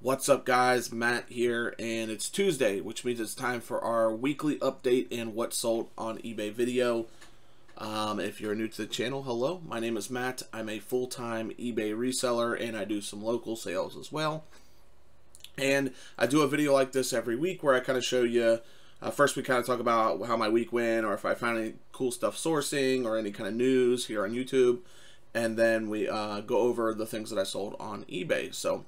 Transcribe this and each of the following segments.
What's up, guys? Matt here, and it's Tuesday, which means it's time for our weekly update and what sold on eBay video. If you're new to the channel, hello, my name is Matt. I'm a full-time eBay reseller, and I do some local sales as well. And I do a video like this every week where I kind of show you, first we kind of talk about how my week went, or if I found any cool stuff sourcing, or any kind of news here on YouTube. And then we go over the things that I sold on eBay. So,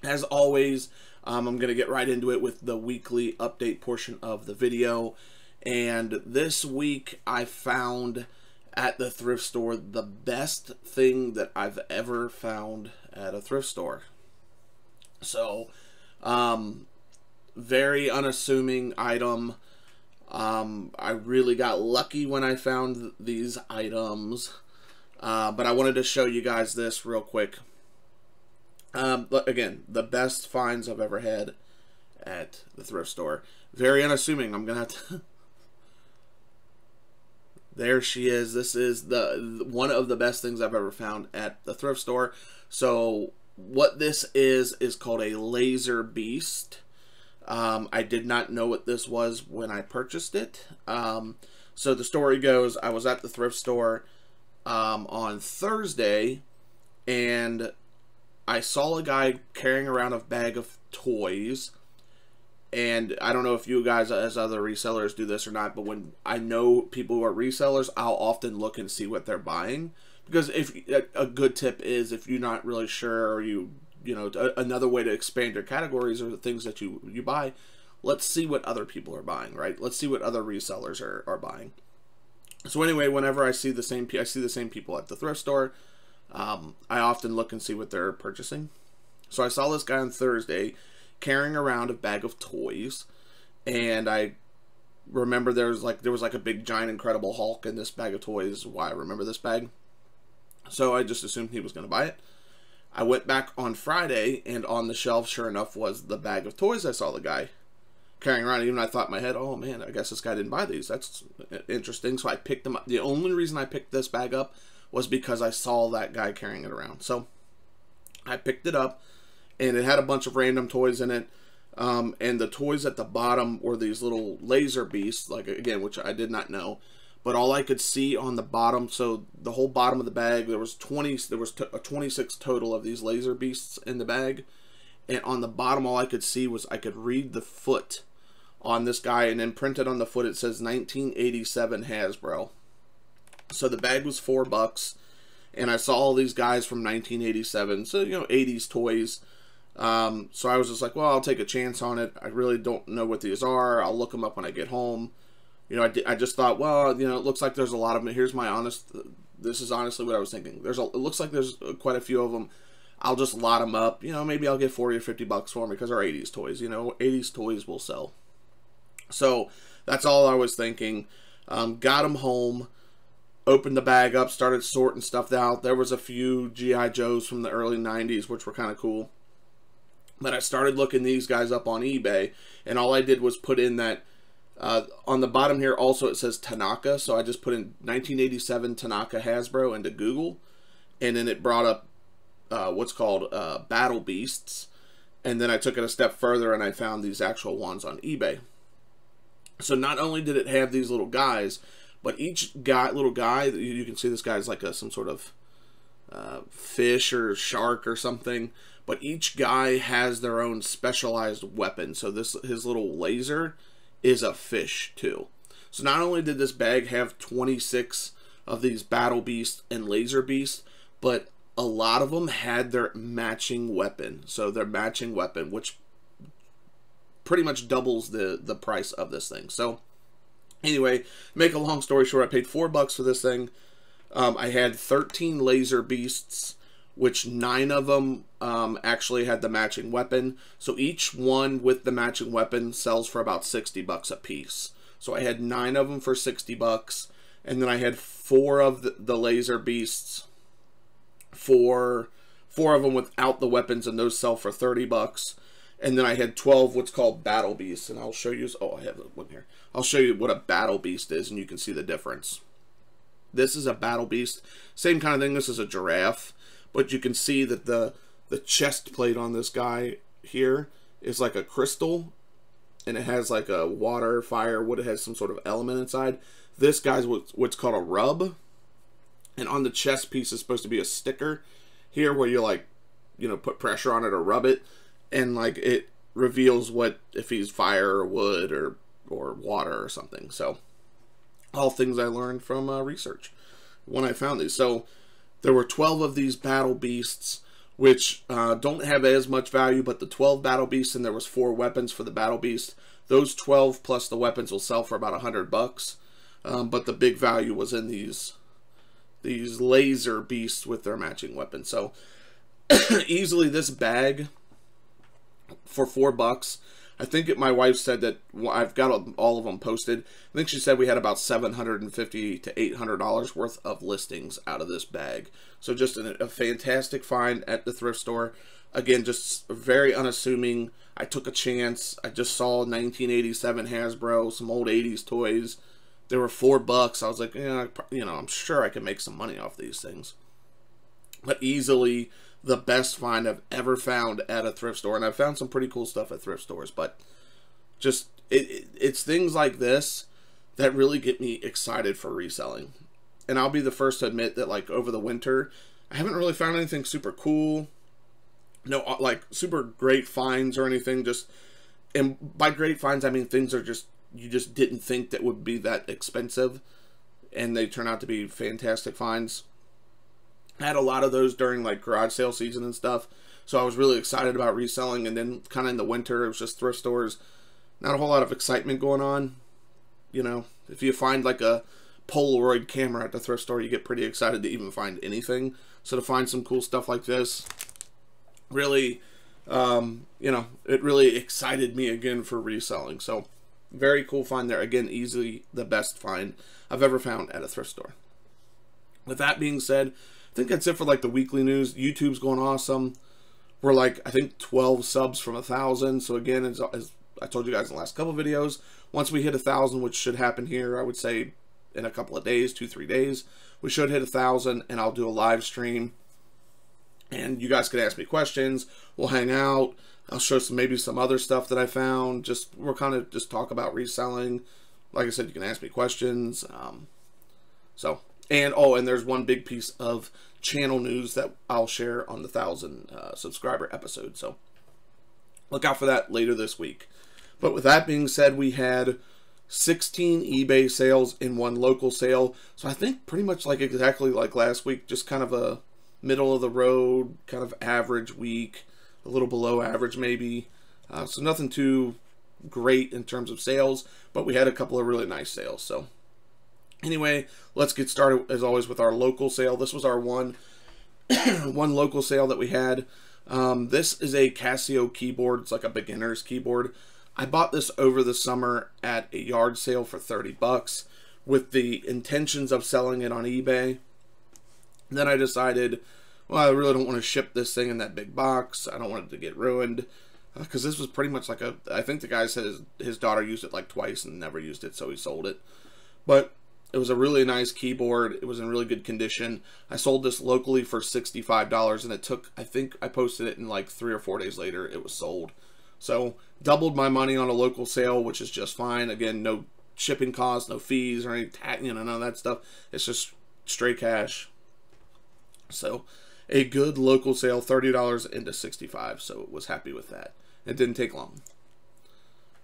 as always, I'm going to get right into it with the weekly update portion of the video. And this week I found at the thrift store the best thing that I've ever found at a thrift store. So, very unassuming item. I really got lucky when I found these items. But I wanted to show you guys this real quick. Again, the best finds I've ever had at the thrift store. Very unassuming. I'm gonna have to. There she is. This is the one of the best things I've ever found at the thrift store. So what this is called a laser beast. I did not know what this was when I purchased it. So the story goes, I was at the thrift store on Thursday, and I saw a guy carrying around a bag of toys. And I don't know if you guys as other resellers do this or not, but when I know people who are resellers, I'll often look and see what they're buying. Because if a good tip is, if you're not really sure, or you know, another way to expand your categories or the things that you buy, let's see what other people are buying, right? Let's see what other resellers are buying. So anyway, whenever I see the same people at the thrift store, I often look and see what they're purchasing. So I saw this guy on Thursday carrying around a bag of toys, and I remember there was like a big giant Incredible Hulk in this bag of toys. Why I remember this bag. So I just assumed he was going to buy it. I went back on Friday, and on the shelf, sure enough, was the bag of toys I saw the guy carrying around. Even I thought in my head, oh man, I guess this guy didn't buy these. That's interesting. So I picked them up. The only reason I picked this bag up was because I saw that guy carrying it around. So I picked it up, and it had a bunch of random toys in it. And the toys at the bottom were these little laser beasts, like, again, which I did not know. But all I could see on the bottom, so the whole bottom of the bag, there was 26 total of these laser beasts in the bag. And on the bottom, all I could see was, I could read the foot on this guy, and then printed on the foot it says 1987 Hasbro. So the bag was $4, and I saw all these guys from 1987, so, you know, 80s toys. So I was just like, well, I'll take a chance on it. I really don't know what these are. I'll look them up when I get home. You know, I just thought, well, you know, it looks like there's a lot of them. Here's my this is honestly what I was thinking. It looks like there's quite a few of them. I'll just lot them up. You know, maybe I'll get 40 or 50 bucks for them because they're 80s toys. You know, 80s toys will sell. So that's all I was thinking. Got them home, opened the bag up, started sorting stuff out. There was a few G.I. Joes from the early 90s, which were kind of cool. But I started looking these guys up on eBay, and all I did was put in that, on the bottom here also it says Tanaka, so I just put in 1987 Tanaka Hasbro into Google, and then it brought up what's called Battle Beasts, and then I took it a step further and I found these actual ones on eBay. So not only did it have these little guys, but each little guy, you can see this guy's like some sort of fish or shark or something, but each guy has their own specialized weapon. So his little laser is a fish too. So not only did this bag have 26 of these battle beasts and laser beasts, but a lot of them had their matching weapon. So their matching weapon, which pretty much doubles the price of this thing. So anyway, make a long story short, I paid $4 for this thing. I had 13 laser beasts, which 9 of them actually had the matching weapon. So each one with the matching weapon sells for about 60 bucks a piece. So I had 9 of them for 60 bucks, and then I had 4 of the laser beasts, four of them without the weapons, and those sell for 30 bucks. And then I had 12 what's called battle beasts, and I'll show you. Oh, I have one here. I'll show you what a battle beast is, and you can see the difference. This is a battle beast. Same kind of thing. This is a giraffe. But you can see that the chest plate on this guy here is like a crystal, and it has like a water, fire, wood. It has some sort of element inside. This guy's what's called a rub, and on the chest piece is supposed to be a sticker here where you like, you know, put pressure on it or rub it, and like it reveals what if he's fire or wood or water or something. So all things I learned from research when I found these. So there were 12 of these battle beasts, which don't have as much value, but the 12 battle beasts, and there was 4 weapons for the battle beast. Those 12 plus the weapons will sell for about $100. But the big value was in these laser beasts with their matching weapons. So easily this bag for $4. I think my wife said that I've got all of them posted. I think she said we had about $750 to $800 worth of listings out of this bag. So just a fantastic find at the thrift store. Again, just very unassuming. I took a chance. I just saw 1987 Hasbro, some old 80s toys. They were $4. I was like, yeah, you know, I'm sure I can make some money off these things. But easily the best find I've ever found at a thrift store. And I've found some pretty cool stuff at thrift stores, but just it's things like this that really get me excited for reselling. And I'll be the first to admit that, like, over the winter, I haven't really found anything super cool. No, like, super great finds or anything. Just, and by great finds, I mean things are just, you just didn't think that would be that expensive, and they turn out to be fantastic finds. I had a lot of those during like garage sale season and stuff, so I was really excited about reselling. And then kind of in the winter, it was just thrift stores, not a whole lot of excitement going on. You know, if you find like a Polaroid camera at the thrift store, you get pretty excited to even find anything. So to find some cool stuff like this, really, you know, it really excited me again for reselling. So very cool find there. Again, easily the best find I've ever found at a thrift store. With that being said, I think that's it for like the weekly news. YouTube's going awesome. We're like, I think 12 subs from 1,000. So again, as I told you guys in the last couple of videos, once we hit 1,000, which should happen here, I would say in a couple of days, 2-3 days, we should hit 1,000, and I'll do a live stream. And you guys can ask me questions. We'll hang out. I'll show maybe some other stuff that I found. We'll kind of just talk about reselling. Like I said, you can ask me questions. And there's one big piece of channel news that I'll share on the 1,000 subscriber episode. So look out for that later this week. But with that being said, we had 16 eBay sales in 1 local sale. So I think pretty much like exactly like last week, just kind of a middle of the road, kind of average week, a little below average maybe. So nothing too great in terms of sales, but we had a couple of really nice sales. So anyway, let's get started as always with our local sale. This was our one local sale that we had. This is a Casio keyboard. It's like a beginner's keyboard. I bought this over the summer at a yard sale for $30 with the intentions of selling it on eBay. And then I decided, well, I really don't want to ship this thing in that big box. I don't want it to get ruined. Because this was pretty much like I think the guy said his daughter used it like twice and never used it, so he sold it. But it was a really nice keyboard. It was in really good condition. I sold this locally for $65, and it took, I think I posted it in like 3 or 4 days later, it was sold. So doubled my money on a local sale, which is just fine. Again, no shipping costs, no fees or any none of that stuff. It's just straight cash. So a good local sale, $30 into $65. So was happy with that. It didn't take long.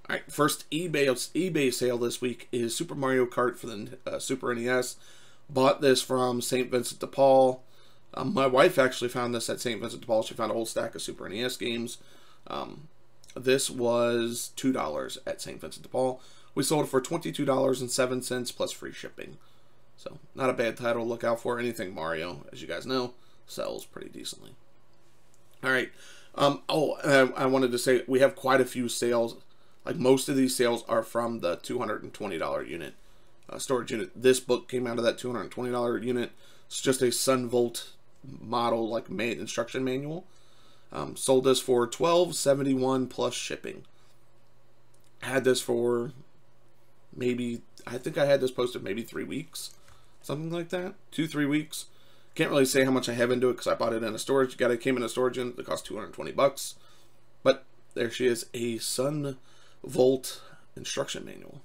All right, first eBay sale this week is Super Mario Kart for the Super NES. Bought this from St. Vincent de Paul. My wife actually found this at St. Vincent de Paul. She found a whole stack of Super NES games. This was $2 at St. Vincent de Paul. We sold it for $22.07 plus free shipping. So not a bad title to look out for. Anything Mario, as you guys know, sells pretty decently. All right. I wanted to say we have quite a few sales. Like most of these sales are from the $220 unit, storage unit. This book came out of that $220 unit. It's just a Sunvolt model, like instruction manual. Sold this for $12.71 plus shipping. Had this for maybe, I think I had this posted maybe 3 weeks, something like that, 2-3 weeks. Can't really say how much I have into it because I bought it in a storage. It came in a storage unit that cost $220, but there she is, a Sun Volt instruction manual.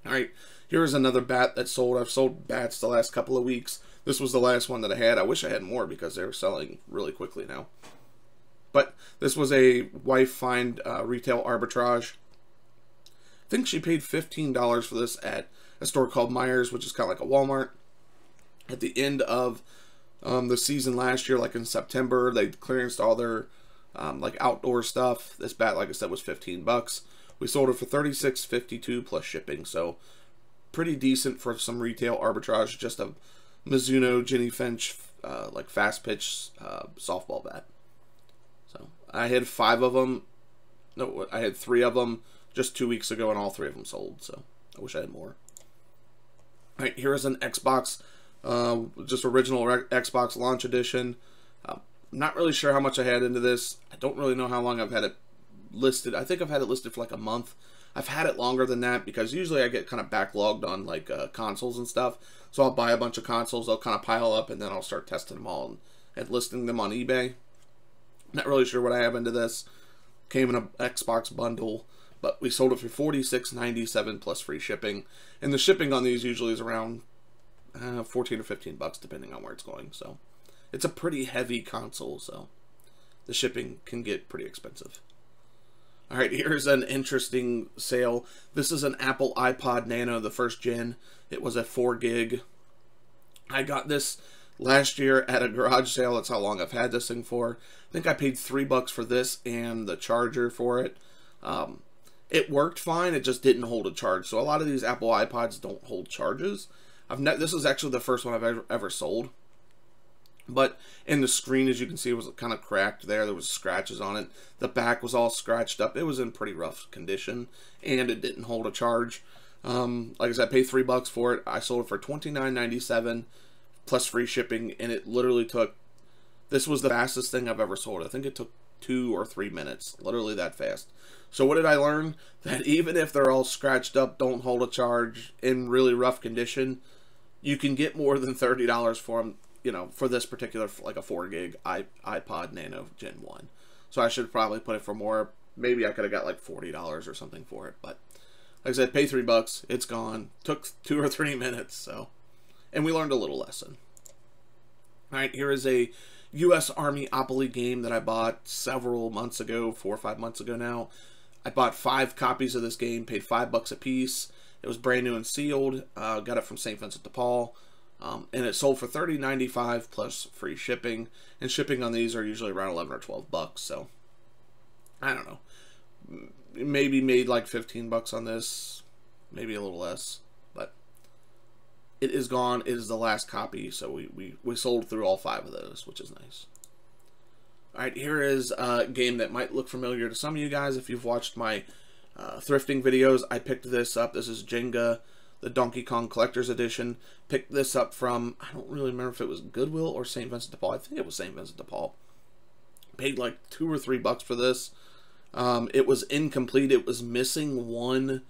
Alright, here's another bat that sold. I've sold bats the last couple of weeks. This was the last one that I had. I wish I had more because they were selling really quickly now. But this was a wife find retail arbitrage. I think she paid $15 for this at a store called Myers, which is kind of like a Walmart. At the end of the season last year, like in September, they clearanced all their like outdoor stuff. This bat, like I said, was $15. We sold it for $36.52 plus shipping, so pretty decent for some retail arbitrage. Just a Mizuno Jennie Finch like fast pitch softball bat. So I had 5 of them. No, I had 3 of them just 2 weeks ago, and all 3 of them sold. So I wish I had more. All right, here is an Xbox, just original Xbox launch edition. Not really sure how much I had into this. I don't really know how long I've had it listed. I think I've had it listed for like a month. I've had it longer than that because usually I get kind of backlogged on like consoles and stuff. So I'll buy a bunch of consoles, they'll kind of pile up, and then I'll start testing them all and listing them on eBay. Not really sure what I have into this. Came in an Xbox bundle, but we sold it for $46.97 plus free shipping. And the shipping on these usually is around 14 or 15 bucks depending on where it's going. So it's a pretty heavy console, so the shipping can get pretty expensive. Alright, here's an interesting sale. This is an Apple iPod Nano, the first gen. It was a 4 gig. I got this last year at a garage sale. That's how long I've had this thing for. I think I paid $3 for this and the charger for it. It worked fine, it just didn't hold a charge. So a lot of these Apple iPods don't hold charges. This is actually the first one I've ever sold. But in the screen, as you can see, it was kind of cracked there. There was scratches on it. The back was all scratched up. It was in pretty rough condition, and it didn't hold a charge. Like I said, I paid $3 for it. I sold it for $29.97 plus free shipping, and it literally took... This was the fastest thing I've ever sold. I think it took 2 or 3 minutes. Literally that fast. So what did I learn? That even if they're all scratched up, don't hold a charge, in really rough condition, you can get more than $30 for them. You know, for this particular, like a 4 gig iPod Nano Gen 1. So I should probably put it for more. Maybe I could have got like $40 or something for it. But like I said, pay $3. It's gone. Took 2 or 3 minutes. So, and we learned a little lesson. All right, here is a U.S. Army Opoly game that I bought several months ago, 4 or 5 months ago now. I bought 5 copies of this game, paid $5 a piece. It was brand new and sealed. Got it from St. Vincent de Paul. And it sold for $30.95 plus free shipping, and shipping on these are usually around 11 or 12 bucks. So I don't know, maybe made like 15 bucks on this, maybe a little less, but it is gone. It is the last copy, so we sold through all 5 of those, which is nice. All right, here is a game that might look familiar to some of you guys if you've watched my thrifting videos. I picked this up. This is Jenga, the Donkey Kong Collector's Edition. Picked this up from, I don't really remember if it was Goodwill or St. Vincent de Paul. I think it was St. Vincent de Paul. Paid like $2 or $3 for this. It was incomplete. It was missing one.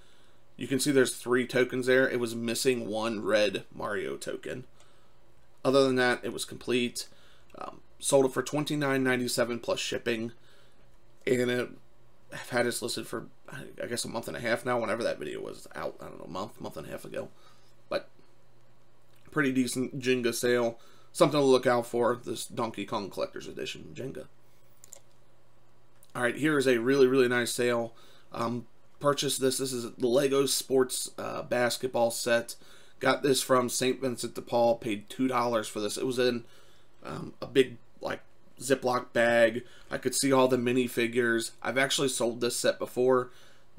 You can see there's 3 tokens there. It was missing 1 red Mario token. Other than that, it was complete. Sold it for $29.97 plus shipping. And I've had this listed for, I guess, a month and a half now, whenever that video was out. I don't know, month and a half ago. But pretty decent Jenga sale. Something to look out for, this Donkey Kong Collector's Edition Jenga. Alright, here is a really, really nice sale. Purchased this. This is the Lego Sports basketball set. Got this from St. Vincent de Paul. Paid $2 for this. It was in a big, like, Ziploc bag. I could see all the minifigures. I've actually sold this set before.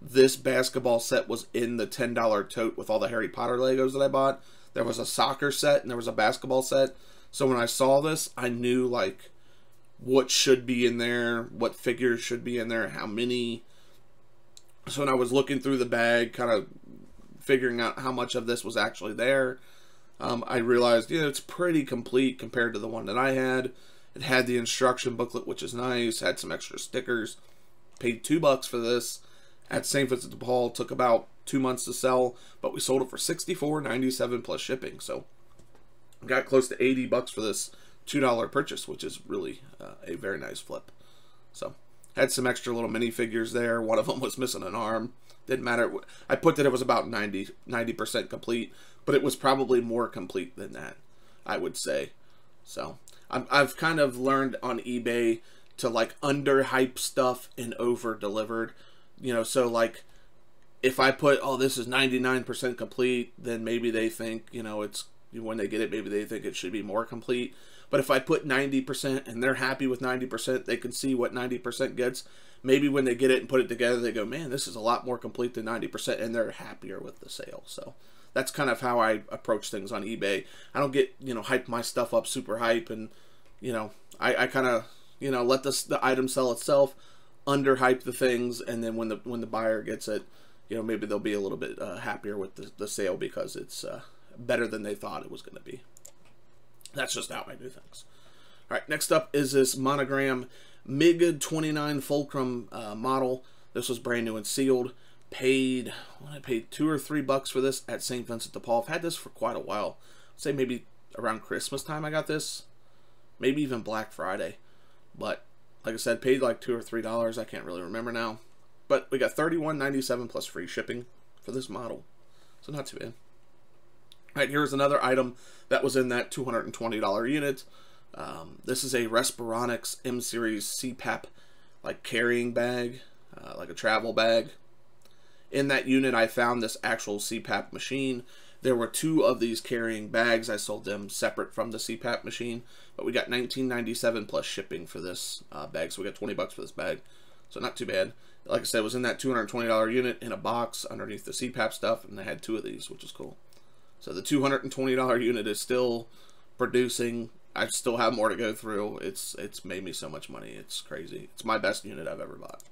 This basketball set was in the $10 tote with all the Harry Potter Legos that I bought. There was a soccer set and there was a basketball set. So when I saw this, I knew like what should be in there, what figures should be in there, how many. So when I was looking through the bag, kind of figuring out how much of this was actually there, I realized, you know, it's pretty complete compared to the one that I had. It had the instruction booklet, which is nice. Had some extra stickers. Paid $2 for this at St. Vincent de Paul. Took about 2 months to sell, but we sold it for $64.97 plus shipping. So got close to $80 for this $2 purchase, which is really a very nice flip. So Had some extra little minifigures there. One of them was missing an arm. Didn't matter. I put that it was about 90% complete, but it was probably more complete than that, I would say. So I've kind of learned on eBay to like under-hype stuff and over-delivered. You know, so like if I put, oh, this is 99% complete, then maybe they think, you know, it's, when they get it, maybe they think it should be more complete. But if I put 90% and they're happy with 90%, they can see what 90% gets. Maybe when they get it and put it together, they go, man, this is a lot more complete than 90%, and they're happier with the sale. So that's kind of how I approach things on eBay. I don't get, you know, hype my stuff up super hype, and, you know, I kind of, you know, let the item sell itself, underhype the things, and then when the buyer gets it, you know, maybe they'll be a little bit happier with the sale because it's better than they thought it was going to be. That's just how I do things. All right, next up is this Monogram MiG-29 Fulcrum model. This was brand new and sealed. I paid $2 or $3 for this at St. Vincent de Paul. I've had this for quite a while. I'd say maybe around Christmas time I got this. Maybe even Black Friday. But like I said, paid like $2 or $3. I can't really remember now. But we got $31.97 plus free shipping for this model. So not too bad. All right, here's another item that was in that $220 unit. This is a Respironics M-Series CPAP like carrying bag, like a travel bag. In that unit, I found this actual CPAP machine. There were 2 of these carrying bags. I sold them separate from the CPAP machine, but we got $19.97 plus shipping for this bag, so we got $20 for this bag. So not too bad. Like I said, it was in that $220 unit in a box underneath the CPAP stuff, and they had 2 of these, which is cool. So the $220 unit is still producing. I still have more to go through. It's made me so much money. It's crazy. It's my best unit I've ever bought.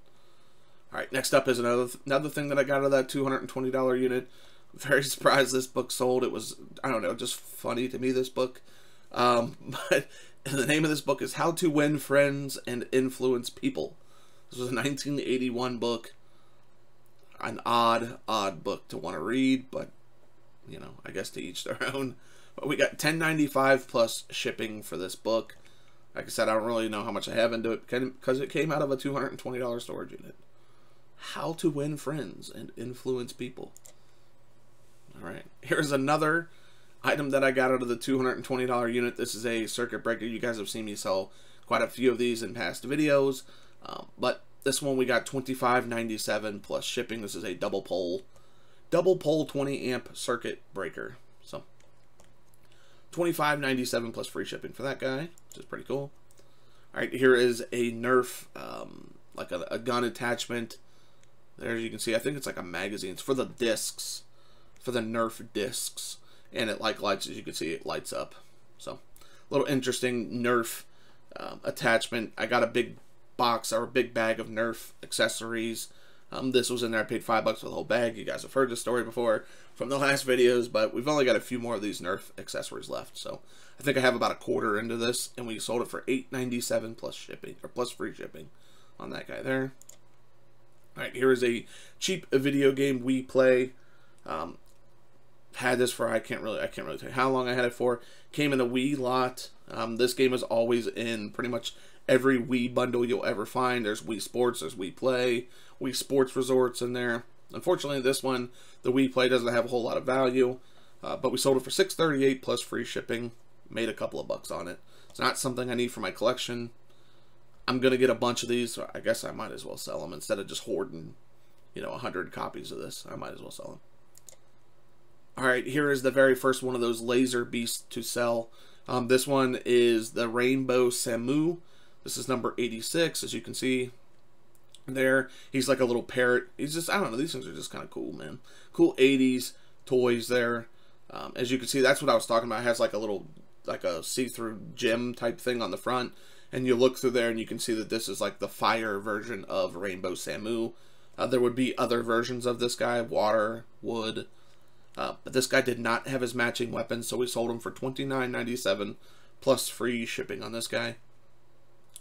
All right, next up is another thing that I got out of that $220 unit. I'm very surprised this book sold. It was, I don't know, just funny to me, this book. But the name of this book is How to Win Friends and Influence People. This was a 1981 book. An odd book to want to read, but, you know, I guess to each their own. But we got $10.95 plus shipping for this book. Like I said, I don't really know how much I have into it because it came out of a $220 storage unit. How to Win Friends and Influence People. All right, here's another item that I got out of the $220 unit. This is a circuit breaker. You guys have seen me sell quite a few of these in past videos, but this one we got $25.97 plus shipping. This is a double pole 20 amp circuit breaker. So $25.97 plus free shipping for that guy, which is pretty cool. All right, here is a Nerf, like a gun attachment. There you can see, I think it's like a magazine. It's for the discs, for the Nerf discs, and it like lights, as you can see, it lights up. So a little interesting Nerf attachment. I got a big box or a big bag of Nerf accessories. This was in there. I paid $5 for the whole bag. You guys have heard the story before from the last videos, but we've only got a few more of these Nerf accessories left. So I think I have about a quarter into this, and we sold it for $8.97 plus shipping, or plus free shipping on that guy there. All right, here is a cheap video game Wii Play. Had this for I can't really tell you how long I had it for. Came in a Wii lot. This game is always in pretty much every Wii bundle you'll ever find. There's Wii Sports, there's Wii Play, Wii Sports Resorts in there. Unfortunately, this one, the Wii Play, doesn't have a whole lot of value, but we sold it for $6.38 plus free shipping. Made a couple of bucks on it. It's not something I need for my collection. I'm gonna get a bunch of these, so I guess I might as well sell them instead of just hoarding, you know, 100 copies of this. I might as well sell them. All right, here is the very first one of those laser beasts to sell. This one is the Rainbow Samu. This is number 86, as you can see there. He's like a little parrot. He's just, I don't know, these things are just kind of cool, man. Cool 80s toys there. As you can see, that's what I was talking about. It has like a little, like a see-through gem type thing on the front. And you look through there and you can see that this is like the fire version of Rainbow Samu. There would be other versions of this guy, water, wood. But this guy did not have his matching weapons, so we sold him for $29.97 plus free shipping on this guy.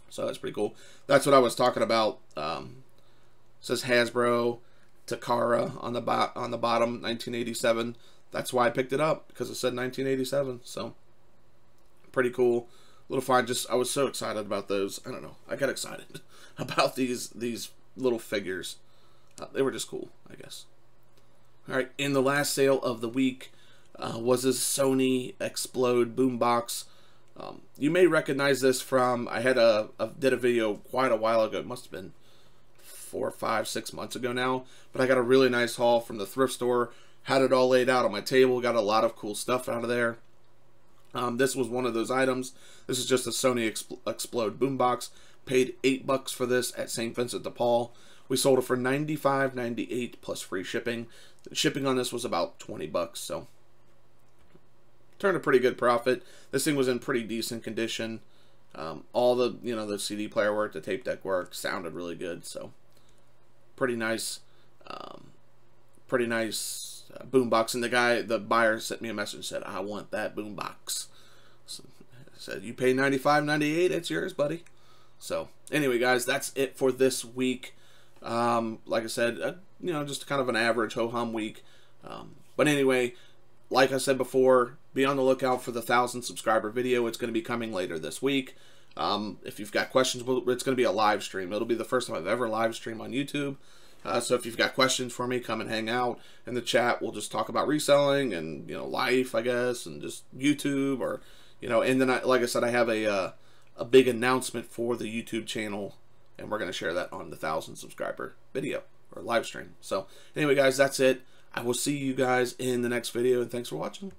So that's pretty cool. That's what I was talking about. It says Hasbro, Takara on the bottom, 1987. That's why I picked it up, because it said 1987. So pretty cool. little find. I was so excited about those. I don't know. I got excited about these little figures. They were just cool, I guess. All right, in the last sale of the week was this Sony Explode Boombox. You may recognize this from, I did a video quite a while ago. It must have been 4, 5, 6 months ago now. But I got a really nice haul from the thrift store. Had it all laid out on my table. Got a lot of cool stuff out of there. This was one of those items. This is just a Sony Explode Boombox. Paid $8 for this at St. Vincent de Paul. We sold it for $95.98 plus free shipping. The shipping on this was about $20, so turned a pretty good profit. This thing was in pretty decent condition. All the the CD player work, the tape deck work, sounded really good. So pretty nice, boombox. And the buyer sent me a message and said, "I want that boombox." So I said, "You pay $95.98, it's yours, buddy." So anyway, guys, that's it for this week. Like I said, just kind of an average ho-hum week. But anyway, like I said before, be on the lookout for the 1,000 subscriber video. It's going to be coming later this week. If you've got questions, it's going to be a live stream. It'll be the first time I've ever live streamed on YouTube. So if you've got questions for me, come and hang out in the chat. We'll just talk about reselling and, life, I guess, and just YouTube or, and then like I said, I have a big announcement for the YouTube channel, and we're going to share that on the 1,000 subscriber video or live stream. So anyway, guys, that's it. I will see you guys in the next video, and thanks for watching.